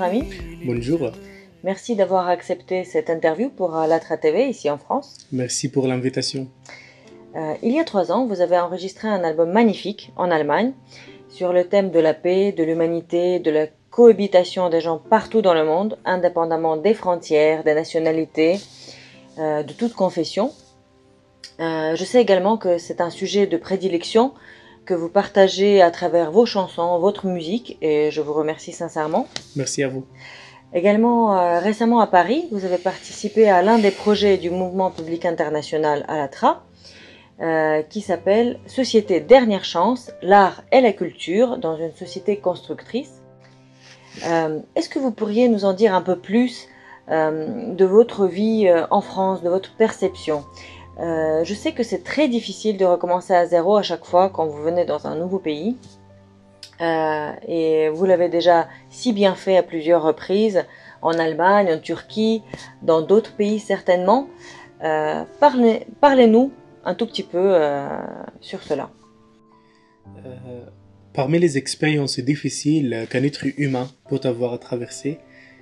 ami. Bonjour. Merci d'avoir accepté cette interview pour Allatra TV ici en France. Merci pour l'invitation. Il y a 3 ans, vous avez enregistré un album magnifique en Allemagne sur le thème de la paix, de l'humanité, de la cohabitation des gens partout dans le monde, indépendamment des frontières, des nationalités, de toute confession. Je sais également que c'est un sujet de prédilection que vous partagez à travers vos chansons, votre musique, et je vous remercie sincèrement. Merci à vous. Également, récemment à Paris, vous avez participé à l'un des projets du mouvement public international Allatra, qui s'appelle Société Dernière Chance, l'art et la culture dans une société constructrice. Est-ce que vous pourriez nous en dire un peu plus de votre vie en France, de votre perception? Je sais que c'est très difficile de recommencer à zéro à chaque fois quand vous venez dans un nouveau pays. Et vous l'avez déjà si bien fait à plusieurs reprises, en Allemagne, en Turquie, dans d'autres pays certainement. Parlez-nous un tout petit peu sur cela. Parmi les expériences difficiles qu'un être humain peut avoir à traverser,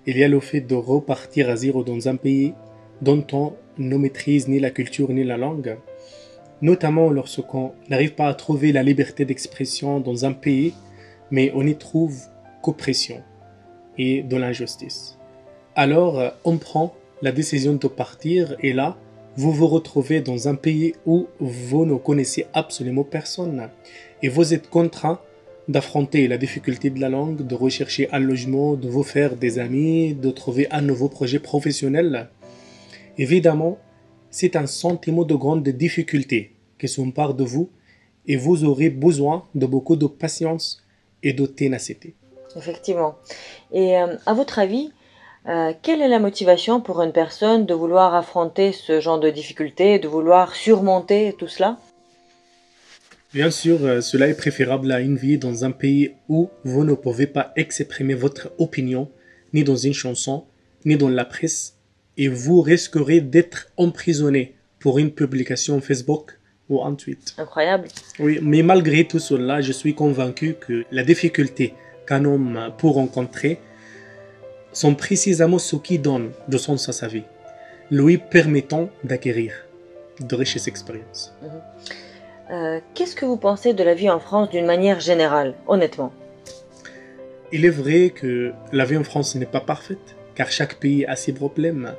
il y a le fait de repartir à zéro dans un pays dont on ne maîtrise ni la culture ni la langue, notamment lorsqu'on n'arrive pas à trouver la liberté d'expression dans un pays, mais on y trouve qu'oppression et de l'injustice. Alors, on prend la décision de partir et là, vous vous retrouvez dans un pays où vous ne connaissez absolument personne et vous êtes contraint d'affronter la difficulté de la langue, de rechercher un logement, de vous faire des amis, de trouver un nouveau projet professionnel. Évidemment, c'est un sentiment de grande difficulté qui s'empare de vous et vous aurez besoin de beaucoup de patience et de ténacité. Effectivement. Et à votre avis, quelle est la motivation pour une personne de vouloir affronter ce genre de difficultés, de vouloir surmonter tout cela? Bien sûr, cela est préférable à une vie dans un pays où vous ne pouvez pas exprimer votre opinion, ni dans une chanson, ni dans la presse, et vous risquerez d'être emprisonné pour une publication Facebook ou un tweet. Incroyable. Oui, mais malgré tout cela, je suis convaincu que la difficulté qu'un homme peut rencontrer sont précisément ce qui donne du sens à sa vie, lui permettant d'acquérir de riches expériences. Qu'est-ce que vous pensez de la vie en France d'une manière générale, honnêtement? Il est vrai que la vie en France n'est pas parfaite, car chaque pays a ses problèmes.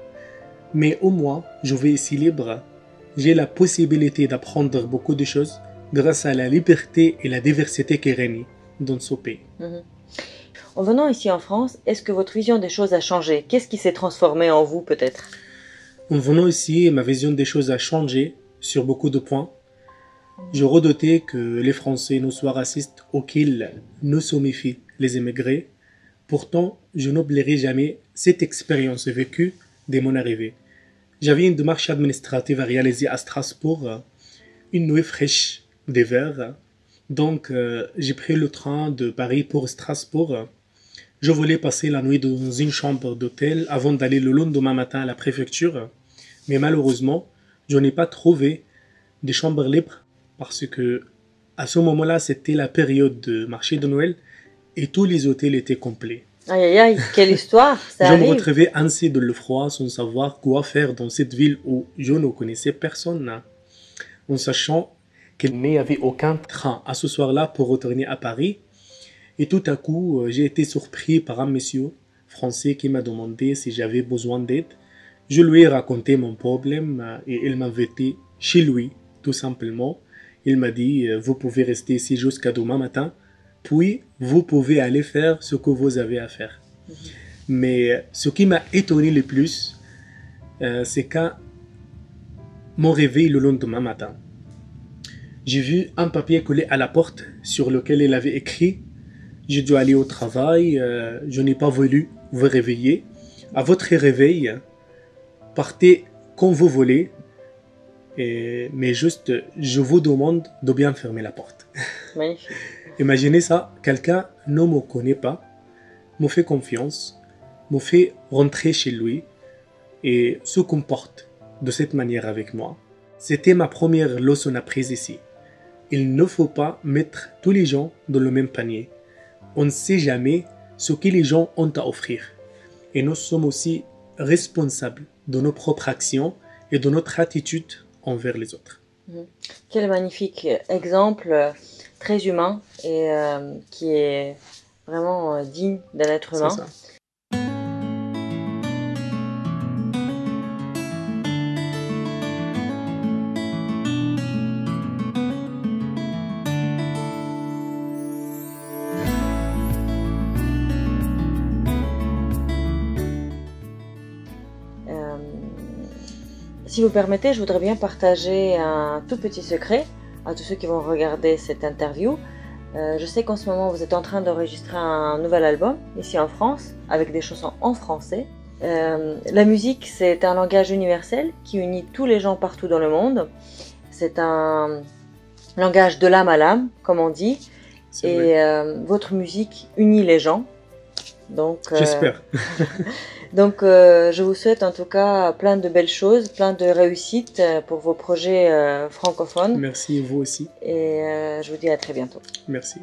Mais au moins, je vais ici libre. J'ai la possibilité d'apprendre beaucoup de choses grâce à la liberté et la diversité qui règnent dans ce pays. En venant ici en France, est-ce que votre vision des choses a changé? Qu'est-ce qui s'est transformé en vous peut-être? En venant ici, ma vision des choses a changé sur beaucoup de points. Je redoutais que les Français ne soient racistes ou qu'ils ne se méfient les émigrés. Pourtant, je n'oublierai jamais cette expérience vécue dès mon arrivée. J'avais une démarche administrative à réaliser à Strasbourg, une nuit fraîche d'hiver. Donc, j'ai pris le train de Paris pour Strasbourg. Je voulais passer la nuit dans une chambre d'hôtel avant d'aller le lendemain matin à la préfecture. Mais malheureusement, je n'ai pas trouvé de chambres libres parce que à ce moment-là, c'était la période de marché de Noël et tous les hôtels étaient complets. Aïe aïe aïe, quelle histoire, ça Je me arrive. retrouvais ainsi dans le froid sans savoir quoi faire dans cette ville où je ne connaissais personne, en sachant qu'il n'y avait aucun train à ce soir-là pour retourner à Paris. Et tout à coup, j'ai été surpris par un monsieur français qui m'a demandé si j'avais besoin d'aide. Je lui ai raconté mon problème et il m'a invité chez lui, tout simplement. Il m'a dit, vous pouvez rester ici jusqu'à demain matin, puis vous pouvez aller faire ce que vous avez à faire. Mais ce qui m'a étonné le plus, c'est qu'à mon réveil le lendemain matin, j'ai vu un papier collé à la porte sur lequel il avait écrit « Je dois aller au travail, je n'ai pas voulu vous réveiller. À votre réveil, partez quand vous voulez, mais juste, je vous demande de bien fermer la porte. » Magnifique. Imaginez ça, quelqu'un ne me connaît pas, me fait confiance, me fait rentrer chez lui et se comporte de cette manière avec moi. C'était ma première leçon apprise ici. Il ne faut pas mettre tous les gens dans le même panier. On ne sait jamais ce que les gens ont à offrir. et nous sommes aussi responsables de nos propres actions et de notre attitude envers les autres. Quel magnifique exemple très humain et qui est vraiment digne d'un être humain. C'est ça. Si vous permettez, je voudrais bien partager un tout petit secret à tous ceux qui vont regarder cette interview. Je sais qu'en ce moment, vous êtes en train d'enregistrer un nouvel album ici en France, avec des chansons en français. La musique, c'est un langage universel qui unit tous les gens partout dans le monde. C'est un langage de l'âme à l'âme, comme on dit. Et votre musique unit les gens. Donc, j'espère. Donc, je vous souhaite en tout cas plein de belles choses, plein de réussites pour vos projets francophones. Merci, vous aussi. Et je vous dis à très bientôt. Merci.